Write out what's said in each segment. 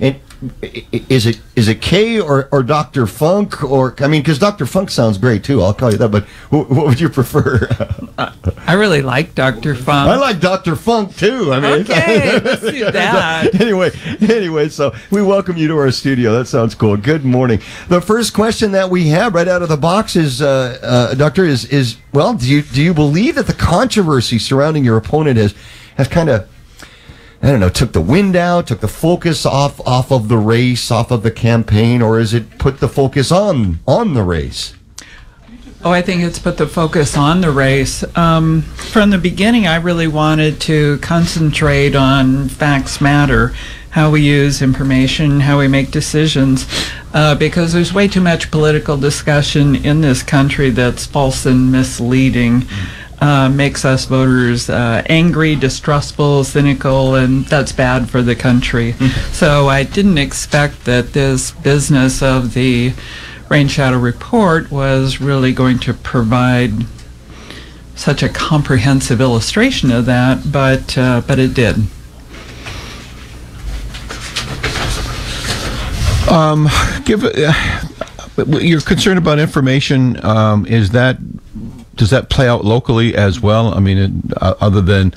And is it K or Dr. Funk? Or, I mean, because Dr. Funk sounds great too, I'll call you that, but what would you prefer? I really like Dr. Funk. I like Dr. Funk too. I mean, okay, let's do that. Anyway, so we welcome you to our studio. That sounds cool. Good morning. The first question that we have right out of the box is, Doctor, is well, do you believe that the controversy surrounding your opponent has kind of, I don't know, took the wind out, took the focus off of the race, off of the campaign, or is it put the focus on the race? Oh, I think it's put the focus on the race. From the beginning, I really wanted to concentrate on facts matter, how we use information, how we make decisions, because there's way too much political discussion in this country that's false and misleading. Makes us voters angry, distrustful, cynical, and that's bad for the country. So I didn't expect that this business of the Rain Shadow Report was really going to provide such a comprehensive illustration of that, but it did. You're concerned about information. Does that play out locally as well? I mean, other than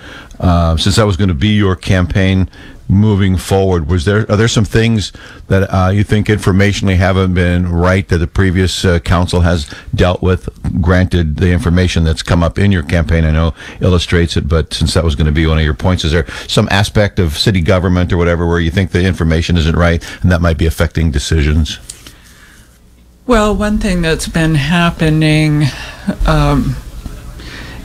since that was going to be your campaign moving forward, are there some things that you think informationally haven't been right that the previous council has dealt with? Granted, the information that's come up in your campaign, I know, illustrates it, but since that was going to be one of your points, is there some aspect of city government or whatever where you think the information isn't right and that might be affecting decisions? Well, one thing that's been happening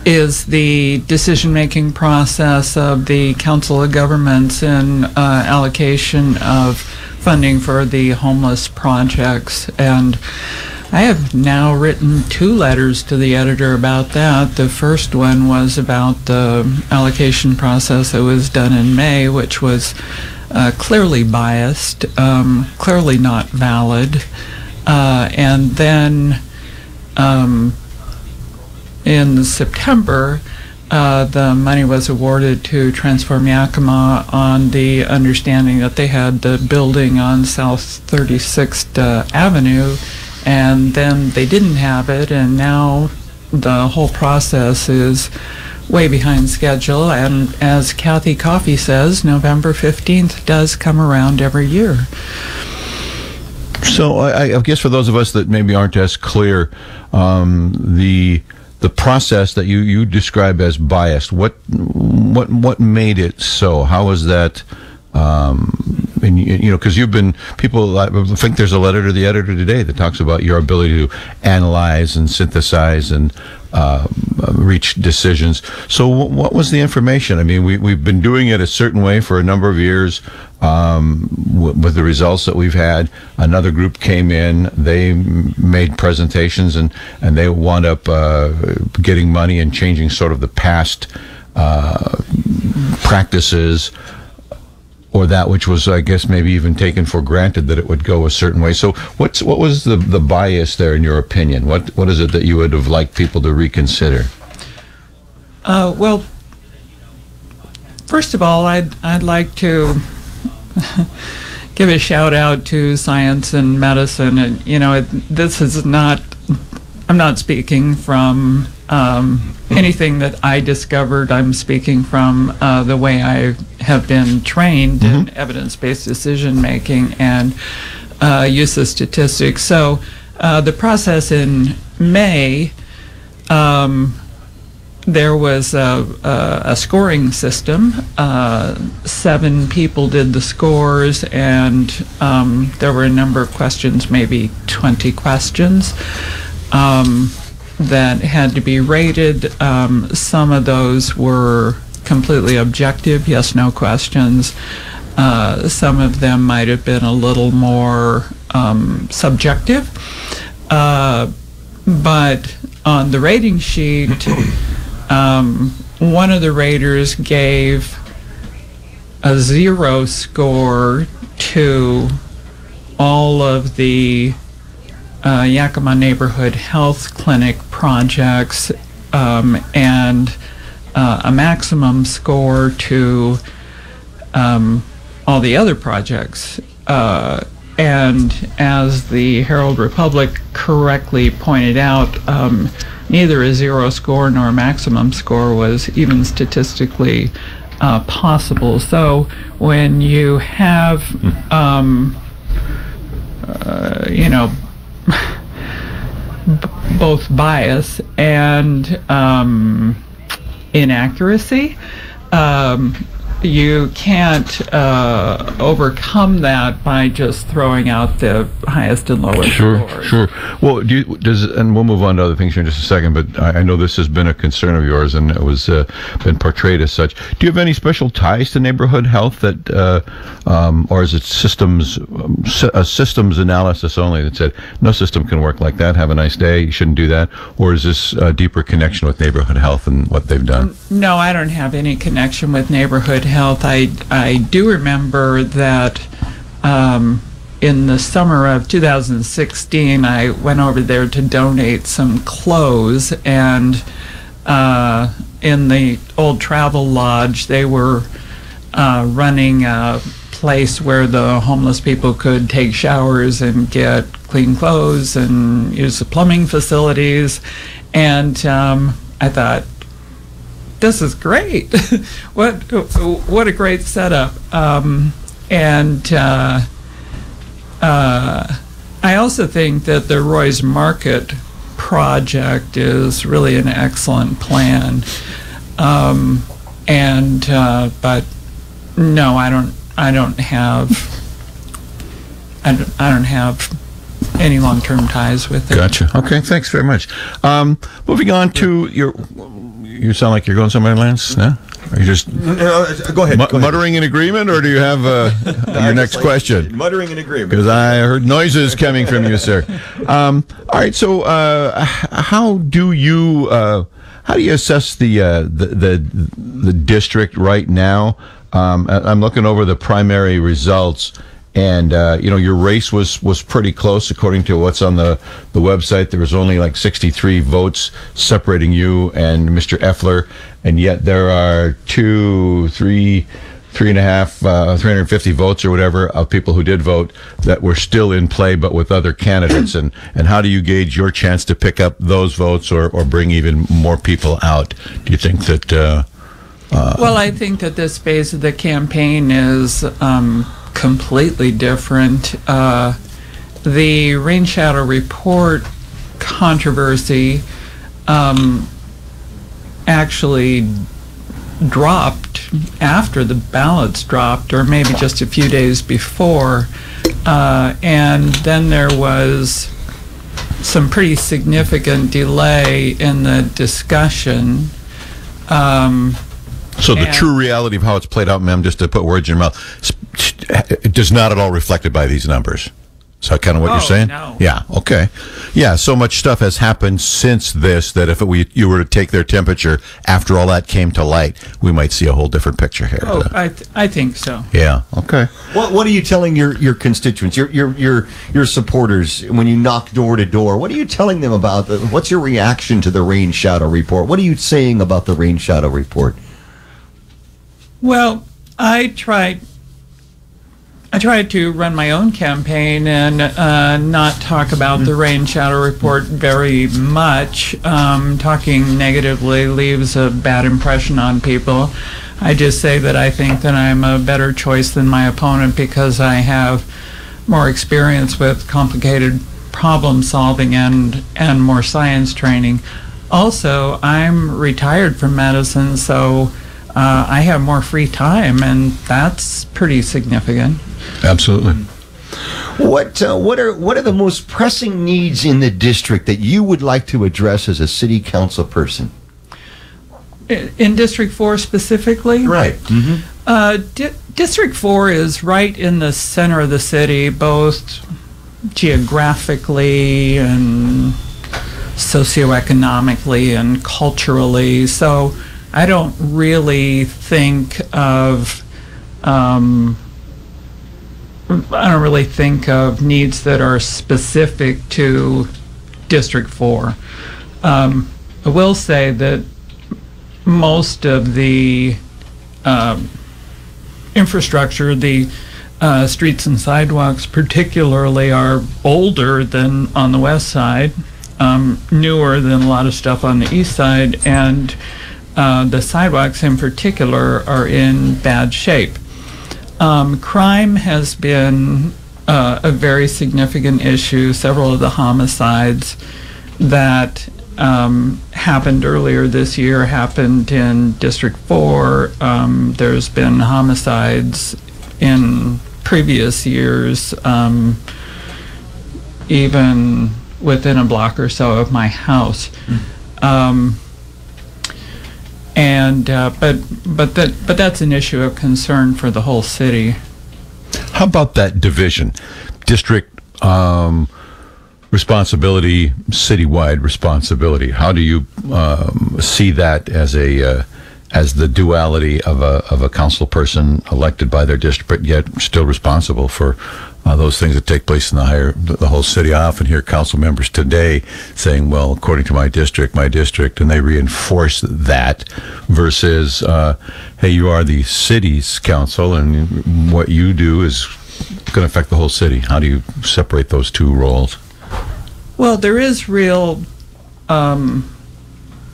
is the decision-making process of the Council of Governments in allocation of funding for the homeless projects. And I have now written 2 letters to the editor about that. The first one was about the allocation process that was done in May, which was clearly biased, clearly not valid. And then in September, the money was awarded to Transform Yakima on the understanding that they had the building on South 36th Avenue, and then they didn't have it, and now the whole process is way behind schedule. And as Kathy Coffey says, November 15th does come around every year. So I guess for those of us that maybe aren't as clear, the process that you describe as biased, what made it so? How was that? And you know, because people I think there's a letter to the editor today that talks about your ability to analyze and synthesize and reach decisions. So what was the information? I mean, we've been doing it a certain way for a number of years. With the results that we've had, another group came in, they made presentations, and they wound up getting money and changing sort of the past practices, or that which was, I guess, maybe even taken for granted that it would go a certain way. So what was the bias there, in your opinion? What is it that you would have liked people to reconsider? Well, first of all, I'd like to give a shout out to science and medicine. And, you know, this is not, I'm not speaking from anything that I discovered. I'm speaking from the way I have been trained in evidence-based decision making and use of statistics. So the process in May, there was a scoring system. 7 people did the scores, and there were a number of questions, maybe 20 questions, that had to be rated. Some of those were completely objective, yes/no questions. Some of them might have been a little more subjective. But on the rating sheet, one of the raters gave a 0 score to all of the Yakima Neighborhood Health Clinic projects, and a maximum score to all the other projects. and as the Herald Republic correctly pointed out, neither a zero score nor a maximum score was even statistically possible. So when you have, both bias and inaccuracy, you can't overcome that by just throwing out the highest and lowest scores. Sure. Well, and we'll move on to other things here in just a second, but I know this has been a concern of yours, and it was been portrayed as such. Do you have any special ties to neighborhood health that, or is it a systems analysis only that said no system can work like that? Have a nice day. You shouldn't do that. Or is this a deeper connection with neighborhood health and what they've done? No, I don't have any connection with neighborhood health. I do remember that in the summer of 2016, I went over there to donate some clothes, and in the old travel lodge, they were running a place where the homeless people could take showers and get clean clothes and use the plumbing facilities, and I thought, this is great. What a great setup. I also think that the Roy's Market project is really an excellent plan. But no, I don't have any long-term ties with it. Gotcha. Okay, thanks very much. Moving on to you sound like you're going somewhere, Lance? No? Are you just go ahead. Muttering in agreement, or do you have your next question? Muttering in agreement. Because I heard noises coming from you, sir. All right. So, how do you assess the district right now? I'm looking over the primary results. And your race was pretty close, according to what's on the website. There was only like 63 votes separating you and Mr. Effler, and yet there are 350 votes or whatever of people who did vote that were still in play, but with other candidates. And how do you gauge your chance to pick up those votes or bring even more people out? Do you think that? Well, I think that this phase of the campaign is completely different. The Rain Shadow Report controversy actually dropped after the ballots dropped, or maybe just a few days before, and then there was some pretty significant delay in the discussion. So the true reality of how it's played out, ma'am, just to put words in your mouth, it does not at all reflected by these numbers. Is that kind of what you're saying? No. Yeah, okay. Yeah, so much stuff has happened since this that if you were to take their temperature after all that came to light, we might see a whole different picture here. Oh, I think so. Yeah, okay. What are you telling your constituents, your supporters, when you knock door to door? What are you telling them about? What's your reaction to the Rain Shadow Report? What are you saying about the Rain Shadow Report? Well, I tried to run my own campaign and not talk about the Rain Shadow Report very much. Talking negatively leaves a bad impression on people. I just say that I think that I'm a better choice than my opponent because I have more experience with complicated problem solving and more science training. Also, I'm retired from medicine, so I have more free time, and that's pretty significant. Absolutely. What are the most pressing needs in the district that you would like to address as a city council person? In District 4 specifically? Right. Mm-hmm. District 4 is right in the center of the city, both geographically and socioeconomically and culturally. So I don't really think of needs that are specific to District 4. I will say that most of the infrastructure, the streets and sidewalks particularly are older than on the west side, newer than a lot of stuff on the east side, and the sidewalks in particular are in bad shape. Crime has been a very significant issue. Several of the homicides that happened earlier this year happened in District 4. There's been homicides in previous years, even within a block or so of my house. But that's an issue of concern for the whole city. How about that division? District responsibility, citywide responsibility. How do you see that as the duality of a council person elected by their district, but yet still responsible for those things that take place in the whole city? I often hear council members today saying, well, according to my district, and they reinforce that versus, hey, you are the city's council, and what you do is going to affect the whole city. How do you separate those two roles? Well, there is real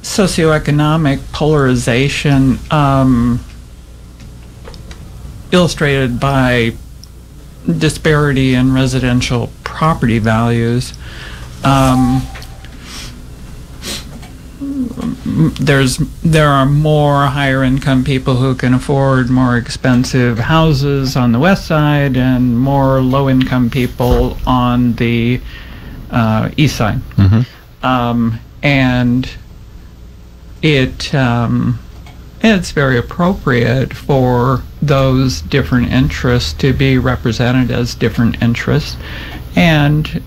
socioeconomic polarization illustrated by disparity in residential property values. There are more higher income people who can afford more expensive houses on the west side, and more low income people on the east side. And it's very appropriate for those different interests to be represented as different interests, and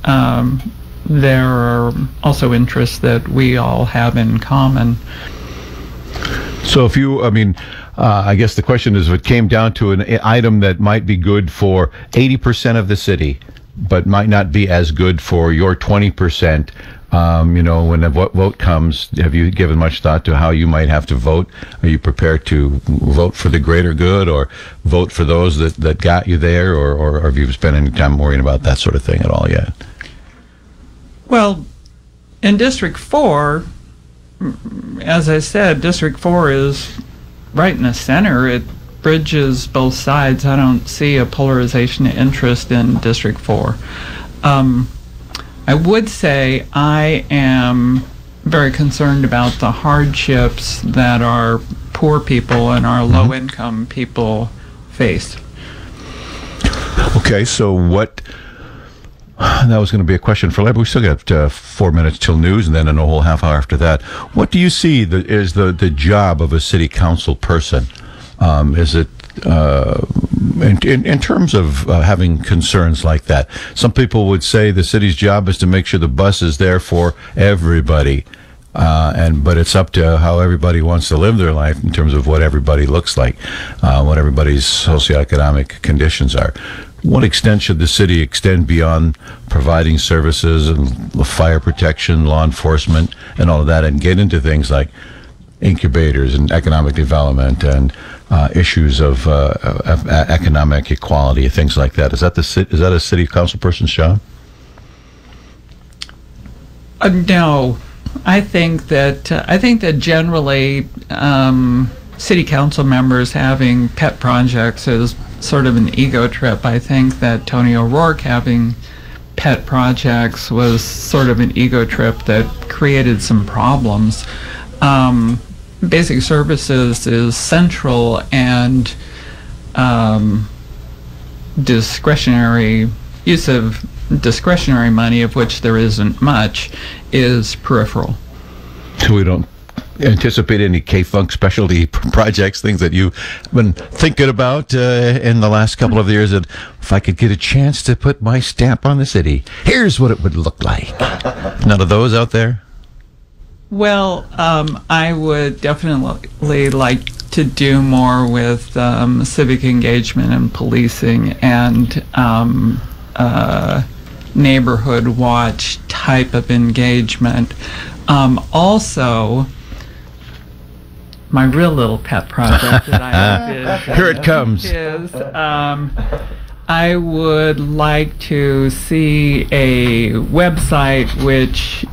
there are also interests that we all have in common. So if you, I guess the question is, if it came down to an item that might be good for 80% of the city, but might not be as good for your 20%, when the vote comes, have you given much thought to how you might have to vote? Are you prepared to vote for the greater good, or vote for those that got you there, or have you spent any time worrying about that sort of thing at all yet? Well, in District 4, as I said, District 4 is right in the center. It bridges both sides. I don't see a polarization of interest in District 4. I would say I am very concerned about the hardships that our poor people and our low-income people face. Okay, so that was going to be a question for later. We still got 4 minutes till news, and then a whole half hour after that. What do you see is the job of a city council person? Is it in terms of having concerns like that? Some people would say the city's job is to make sure the bus is there for everybody, but it's up to how everybody wants to live their life in terms of what everybody looks like, what everybody's socioeconomic conditions are. What extent should the city extend beyond providing services and fire protection, law enforcement, and all of that, and get into things like incubators and economic development and issues of economic equality, things like that? Is that a city council person's job? No, I think that generally city council members having pet projects is sort of an ego trip. I think that Tony O'Rourke having pet projects was sort of an ego trip that created some problems. Basic services is central, and discretionary use of discretionary money, of which there isn't much, is peripheral. So we don't anticipate any K-Funk specialty projects, things that you've been thinking about in the last couple of years, that if I could get a chance to put my stamp on the city, here's what it would look like. None of those out there? Well, I would definitely like to do more with civic engagement and policing and neighborhood watch type of engagement. Also, my real little pet project that I did here it comes. is I would like to see a website which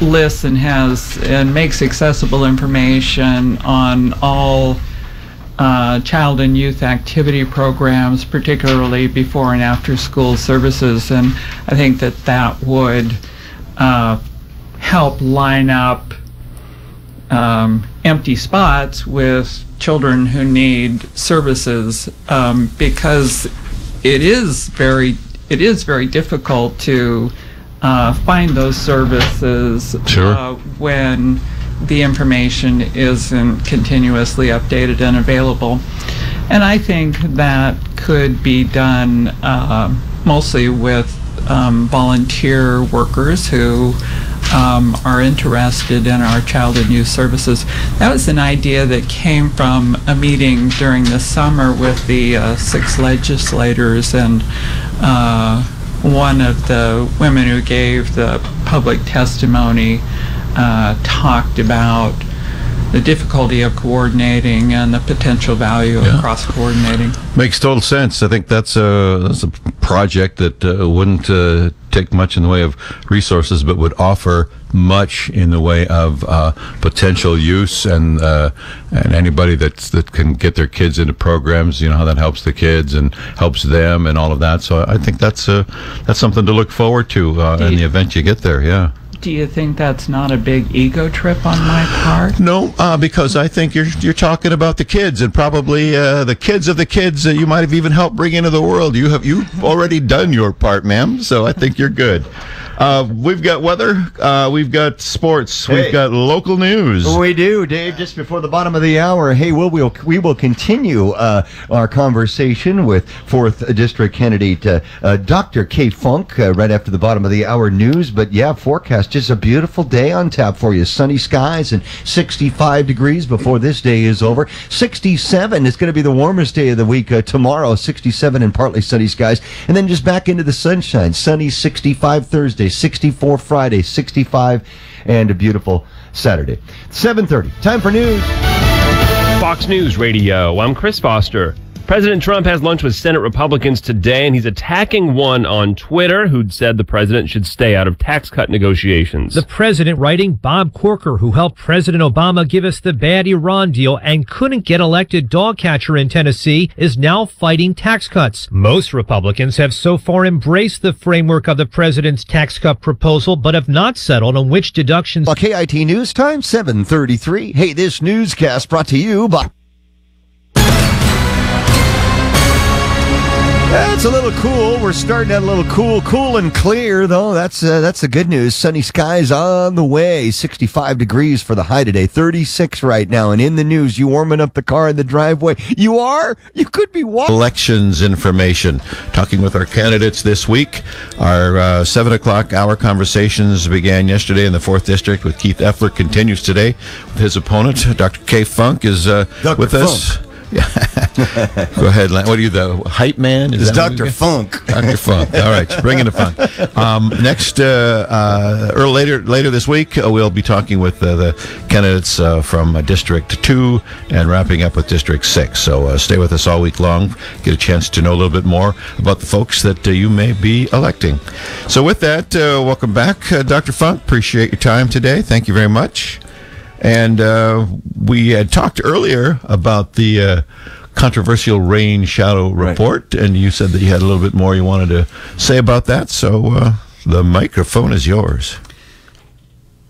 lists and has and makes accessible information on all child and youth activity programs, particularly before and after school services, and I think that would help line up empty spots with children who need services, because it is very difficult to find those services. Sure. When the information isn't continuously updated and available. And I think that could be done mostly with volunteer workers who are interested in our child and youth services. That was an idea that came from a meeting during the summer with the 6 legislators, and one of the women who gave the public testimony talked about the difficulty of coordinating and the potential value of cross-coordinating. Makes total sense. I think that's a project that wouldn't take much in the way of resources, but would offer much in the way of potential use, and anybody that can get their kids into programs, you know how that helps the kids and helps them and all of that. So I think that's something to look forward to in the event you get there. Yeah. Do you think that's not a big ego trip on my part? No, because I think you're talking about the kids, and probably the kids of the kids that you might have even helped bring into the world. You've already done your part, ma'am. So I think you're good. We've got weather, we've got sports, we've got local news. We do, Dave. Just before the bottom of the hour, hey, we will continue our conversation with 4th District candidate Dr. Kay Funk right after the bottom of the hour news. But yeah, forecast, just a beautiful day on tap for you. Sunny skies and 65 degrees before this day is over. 67 is going to be the warmest day of the week tomorrow. 67 and partly sunny skies, and then just back into the sunshine. Sunny, 65 Thursday, 64 Friday, 65, and a beautiful Saturday. 7:30. Time for news. Fox News Radio. I'm Chris Foster. President Trump has lunch with Senate Republicans today, and he's attacking one on Twitter who'd said the president should stay out of tax cut negotiations. The president, writing Bob Corker, who helped President Obama give us the bad Iran deal and couldn't get elected dog catcher in Tennessee, is now fighting tax cuts. Most Republicans have so far embraced the framework of the president's tax cut proposal, but have not settled on which deductions. KIT News Time, 7:33. Hey, this newscast brought to you by... It's a little cool. We're starting out a little cool and clear, though. That's the good news. Sunny skies on the way. 65 degrees for the high today. 36 right now. And in the news, you warming up the car in the driveway. You are? You could be walking. Elections information. Talking with our candidates this week. Our 7 o'clock hour conversations began yesterday in the 4th District with Keith Effler. Continues today with his opponent. Dr. Kay Funk is with us. Yeah. Go ahead. What are you, the hype man? It's Dr. Funk. Dr. Funk. All right, bring in the funk. Next, later this week, we'll be talking with the candidates from District 2 and wrapping up with District 6. So stay with us all week long. Get a chance to know a little bit more about the folks that you may be electing. So with that, welcome back, Dr. Funk. Appreciate your time today. Thank you very much. And we had talked earlier about the controversial rain shadow report, and you said that you had a little bit more you wanted to say about that. So the microphone is yours.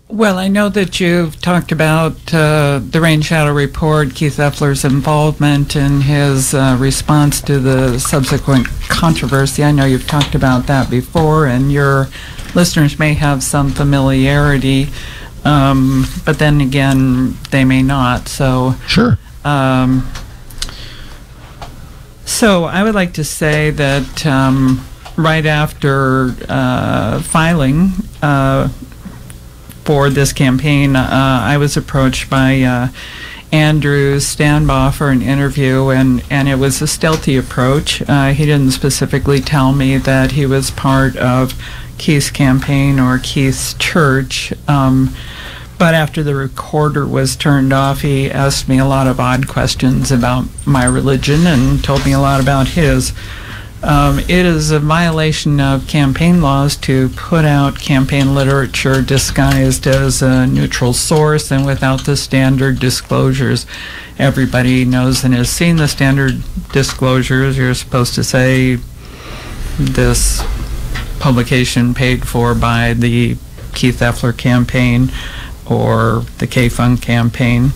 Well, I know that you've talked about the rain shadow report, Keith Effler's involvement and his response to the subsequent controversy. I know you've talked about that before, and your listeners may have some familiarity. But then again, they may not. So sure. So I would like to say that right after filing for this campaign, I was approached by Andrew Stanbaugh for an interview, and it was a stealthy approach. He didn't specifically tell me that he was part of Keith's campaign or Keith's church, but after the recorder was turned off, he asked me a lot of odd questions about my religion and told me a lot about his. It is a violation of campaign laws to put out campaign literature disguised as a neutral source and without the standard disclosures. Everybody knows and has seen the standard disclosures. You're supposed to say this publication paid for by the Keith Effler campaign or the K-Funk campaign.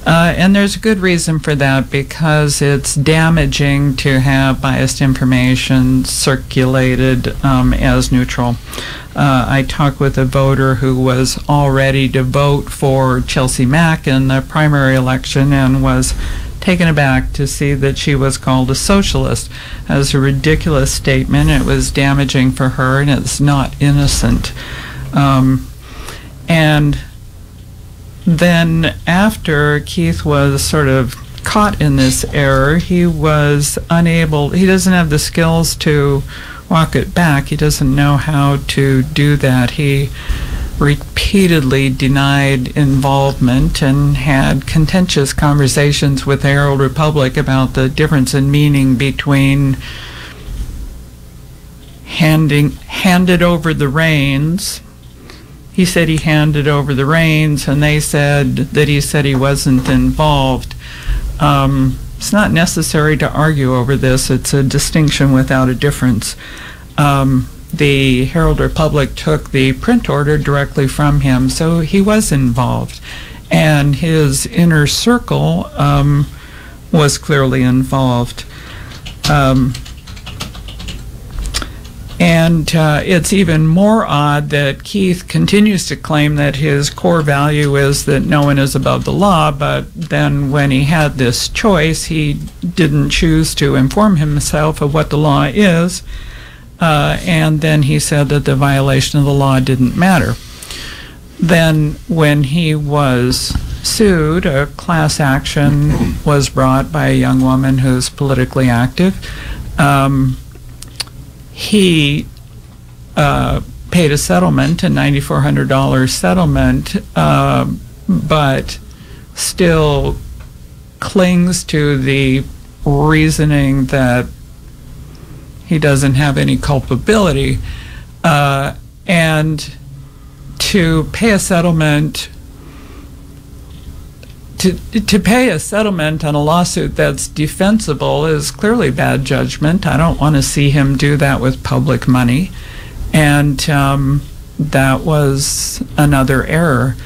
And there's a good reason for that, because it's damaging to have biased information circulated as neutral. I talked with a voter who was all ready to vote for Chelsea Mack in the primary election and was taken aback to see that she was called a socialist. That was a ridiculous statement. It was damaging for her, and it's not innocent. And then after Keith was sort of caught in this error, he was unable, he doesn't have the skills to walk it back. He doesn't know how to do that. He repeatedly denied involvement and had contentious conversations with the Herald Republic about the difference in meaning between handed over the reins. He said he handed over the reins, and they said that he said he wasn't involved. It's not necessary to argue over this. It's a distinction without a difference. The Herald Republic took the print order directly from him, so he was involved. And his inner circle was clearly involved. And it's even more odd that Keith continues to claim that his core value is that no one is above the law, but then when he had this choice, he didn't choose to inform himself of what the law is, and then he said that the violation of the law didn't matter. Then when he was sued, a class action was brought by a young woman who's politically active. He paid a settlement, a $9,400 settlement, but still clings to the reasoning that he doesn't have any culpability. And to pay a settlement, to pay a settlement on a lawsuit that's defensible is clearly bad judgment. I don't want to see him do that with public money. And that was another error.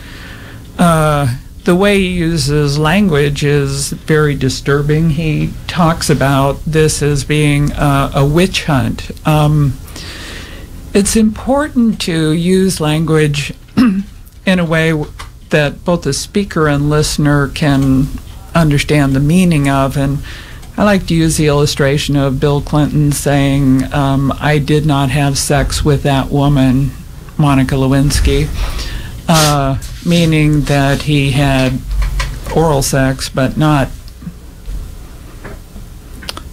The way he uses language is very disturbing. He talks about this as being a witch hunt. It's important to use language in a way that both the speaker and listener can understand the meaning of. And I like to use the illustration of Bill Clinton saying, I did not have sex with that woman, Monica Lewinsky, meaning that he had oral sex, but not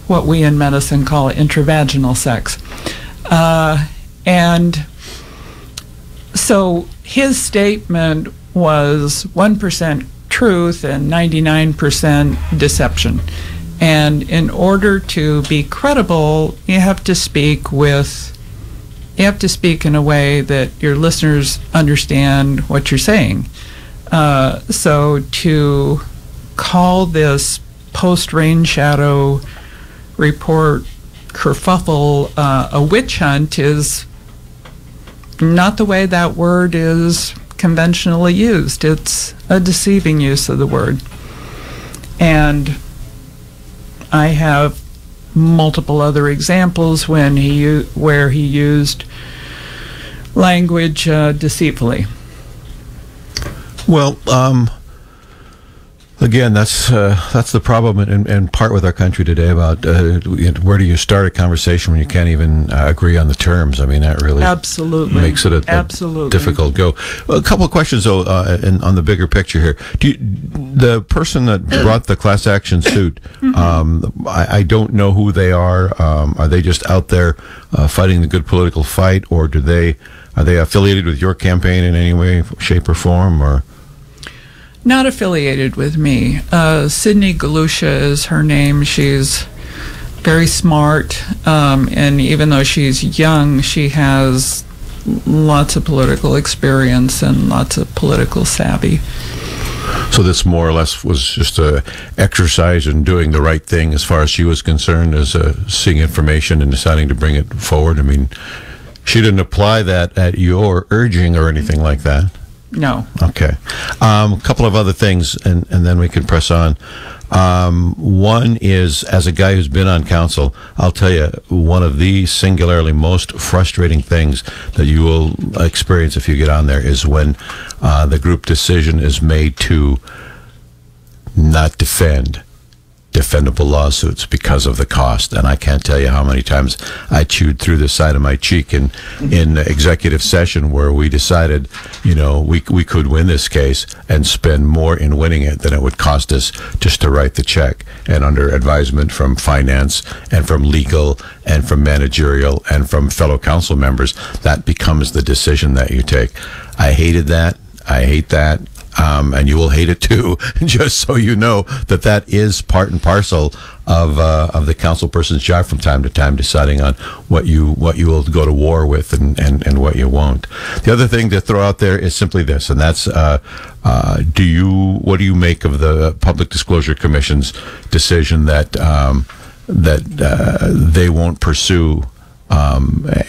what we in medicine call intravaginal sex. And so his statement was 1% truth and 99% deception. And in order to be credible, you have to speak in a way that your listeners understand what you're saying. So to call this post-rain shadow report kerfuffle a witch hunt is not the way that word is conventionally used. It's a deceiving use of the word. And I have multiple other examples where he used language deceitfully. Well, again, that's the problem in part with our country today about where do you start a conversation when you can't even agree on the terms. I mean, that really absolutely makes it a difficult go. A couple of questions, though, on the bigger picture here. The person that brought the class action suit, I don't know who they are. Are they just out there fighting the good political fight, or are they affiliated with your campaign in any way, shape, or form, or? Not affiliated with me. Sydney Galusha is her name. She's very smart, and even though she's young, she has lots of political experience and lots of political savvy. So this more or less was just a exercise in doing the right thing as far as she was concerned, as seeing information and deciding to bring it forward. I mean, she didn't apply that at your urging or anything like that. No. Okay. A couple of other things, and then we can press on. One is, as a guy who's been on council, I'll tell you, one of the singularly most frustrating things that you will experience if you get on there is when the group decision is made to not defend defendable lawsuits because of the cost. And I can't tell you how many times I chewed through the side of my cheek in executive session where we decided, we could win this case and spend more in winning it than it would cost us just to write the check. And under advisement from finance and from legal and from managerial and from fellow council members, that becomes the decision that you take. I hated that. I hate that. And you will hate it too, just so you know that is part and parcel of the council person's job from time to time, deciding on what you will go to war with and what you won't. The other thing to throw out there is simply this, and that's what do you make of the Public Disclosure Commission's decision that they won't pursue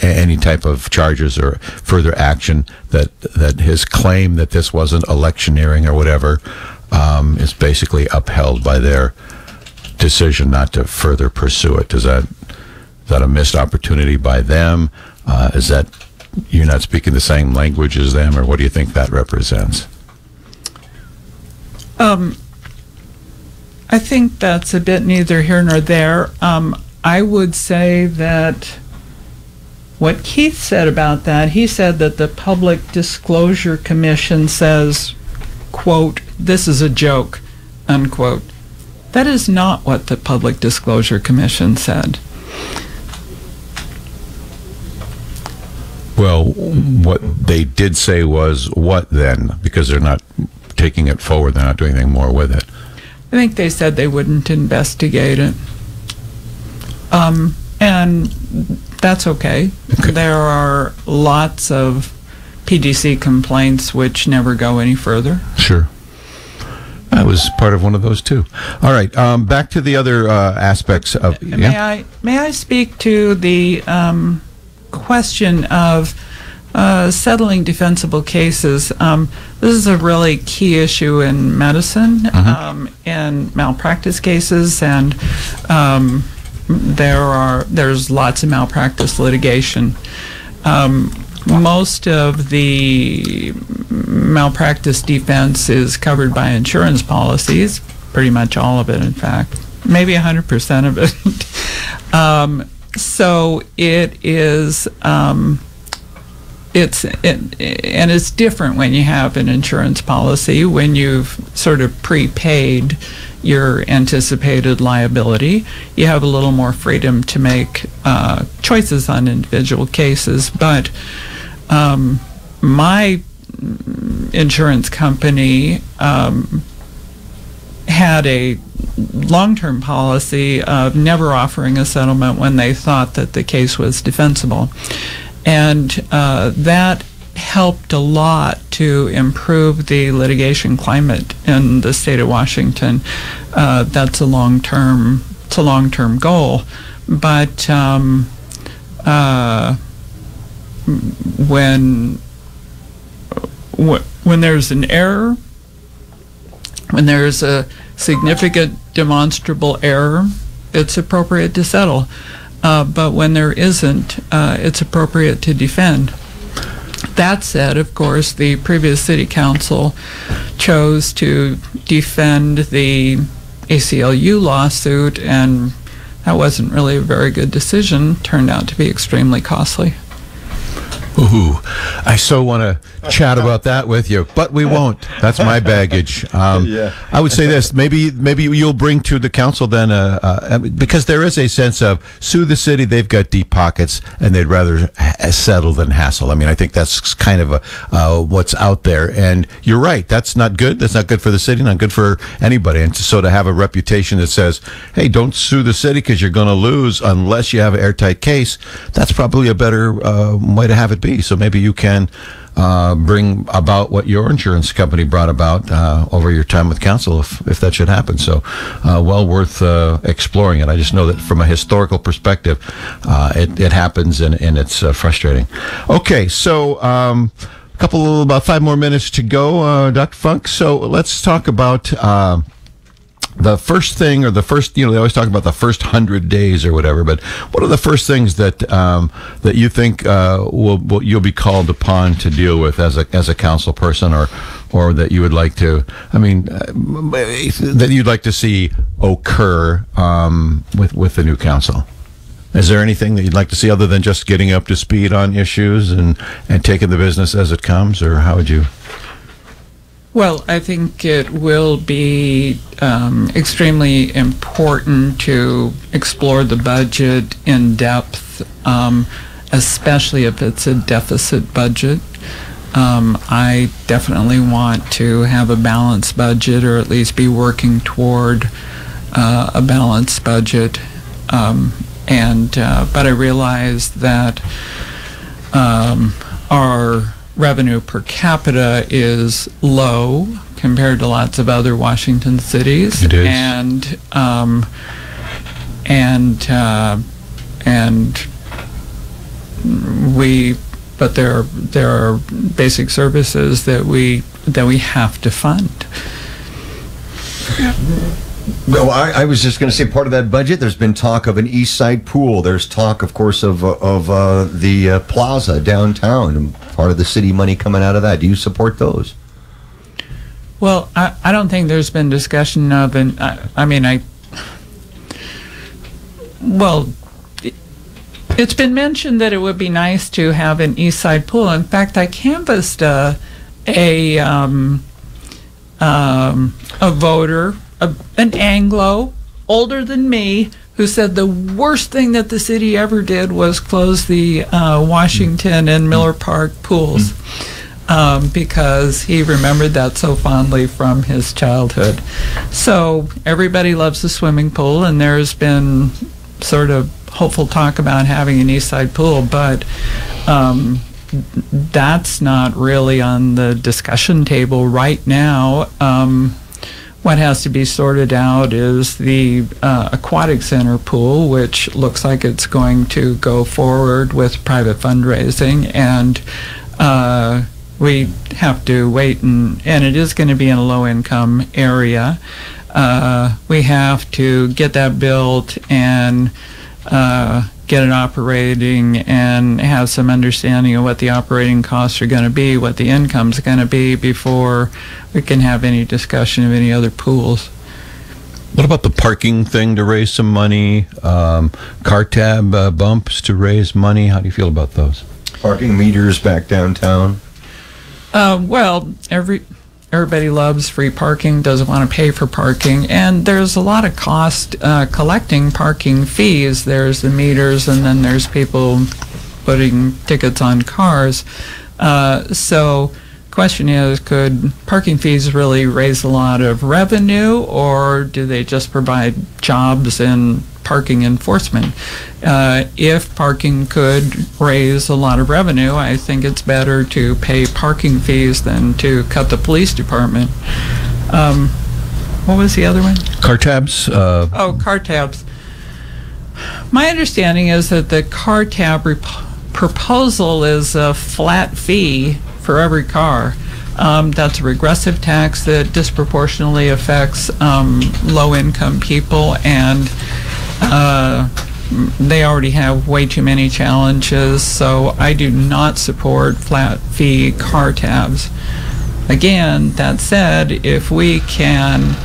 any type of charges or further action, that his claim that this wasn't electioneering or whatever is basically upheld by their decision not to further pursue it? Is that a missed opportunity by them? Is that you're not speaking the same language as them, or what do you think that represents? I think that's a bit neither here nor there. I would say that what Keith said about that, he said that the Public Disclosure Commission says, quote, "This is a joke," unquote. That is not what the Public Disclosure Commission said. Well, what they did say was what then? Because they're not taking it forward, they're not doing anything more with it. I think they said they wouldn't investigate it. And that's okay. There are lots of PDC complaints which never go any further. Sure. I was part of one of those too. All right, back to the other aspects of... May I speak to the question of settling defensible cases? This is a really key issue in medicine, in malpractice cases, and there's lots of malpractice litigation. Most of the malpractice defense is covered by insurance policies, pretty much all of it, in fact, maybe 100% of it. So it is, it's different when you have an insurance policy, when you've sort of prepaid your anticipated liability. You have a little more freedom to make choices on individual cases, but my insurance company had a long-term policy of never offering a settlement when they thought that the case was defensible, and that helped a lot to improve the litigation climate in the state of Washington. That's a long-term goal, but when there's an error, when there's a significant demonstrable error, it's appropriate to settle. But when there isn't, it's appropriate to defend. That said, of course, the previous city council chose to defend the ACLU lawsuit, and that wasn't really a very good decision. Turned out to be extremely costly. Ooh, I so want to chat about that with you, but we won't. That's my baggage. I would say this: maybe you'll bring to the council then, because there is a sense of sue the city. They've got deep pockets, and they'd rather settle than hassle. I mean, I think that's kind of what's out there. And you're right. That's not good. That's not good for the city. Not good for anybody. And so to have a reputation that says, "Hey, don't sue the city because you're going to lose unless you have an airtight case," that's probably a better way to have it be. So maybe you can bring about what your insurance company brought about over your time with council, if that should happen. So well worth exploring it. I just know that from a historical perspective, it happens, and it's frustrating. Okay, so about 5 more minutes to go, Dr. Funk. So let's talk about the first thing, or the first, they always talk about the first 100 days or whatever, but what are the first things that that you think you'll be called upon to deal with as a council person, or that you would like to, that you'd like to see occur with the new council? Is there anything that you'd like to see other than just getting up to speed on issues and taking the business as it comes, or how would you? Well, I think it will be extremely important to explore the budget in depth, especially if it's a deficit budget. I definitely want to have a balanced budget, or at least be working toward a balanced budget. But I realize that our revenue per capita is low compared to lots of other Washington cities. It is. But there are basic services that we have to fund. Well, I was just going to say, part of that budget, there's been talk of an East Side pool. There's talk, of course, of the plaza downtown, and part of the city money coming out of that. Do you support those? Well, I don't think there's been discussion of, it's been mentioned that it would be nice to have an East Side pool. In fact, I canvassed a voter, an Anglo, older than me, who said the worst thing that the city ever did was close the Washington and Miller Park pools, because he remembered that so fondly from his childhood. So everybody loves the swimming pool, and there's been sort of hopeful talk about having an East Side pool, but that's not really on the discussion table right now. What has to be sorted out is the aquatic center pool, which looks like it's going to go forward with private fundraising, and we have to wait, and it is going to be in a low-income area. We have to get that built and get it operating, and have some understanding of what the operating costs are going to be, what the income's going to be, before we can have any discussion of any other pools. What about the parking thing to raise some money? Car tab bumps to raise money? How do you feel about those? Parking meters back downtown? Well, everybody loves free parking, doesn't want to pay for parking, and there's a lot of cost collecting parking fees. There's the meters, and then there's people putting tickets on cars. So question is, could parking fees really raise a lot of revenue, or do they just provide jobs in parking enforcement? If parking could raise a lot of revenue, I think it's better to pay parking fees than to cut the police department. What was the other one? Car tabs? Car tabs. My understanding is that the car tab proposal is a flat fee for every car. That's a regressive tax that disproportionately affects low-income people, and they already have way too many challenges, so I do not support flat fee car tabs. Again, that said, if we can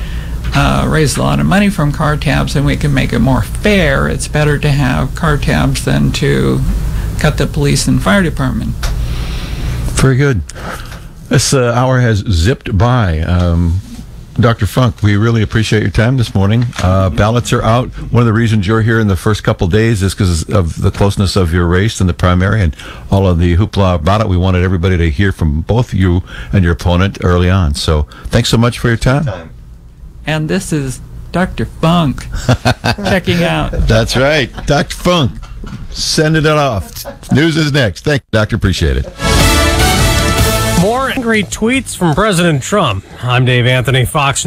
raise a lot of money from car tabs and we can make it more fair, it's better to have car tabs than to cut the police and fire department. Very good. This hour has zipped by. Dr. Funk, we really appreciate your time this morning. Ballots are out. One of the reasons you're here in the first couple of days is because of the closeness of your race and the primary and all of the hoopla about it. We wanted everybody to hear from both you and your opponent early on. So thanks so much for your time. And this is Dr. Funk checking out. That's right. Dr. Funk, sending it off. News is next. Thank you, Doctor. Appreciate it. More angry tweets from President Trump. I'm Dave Anthony, Fox News.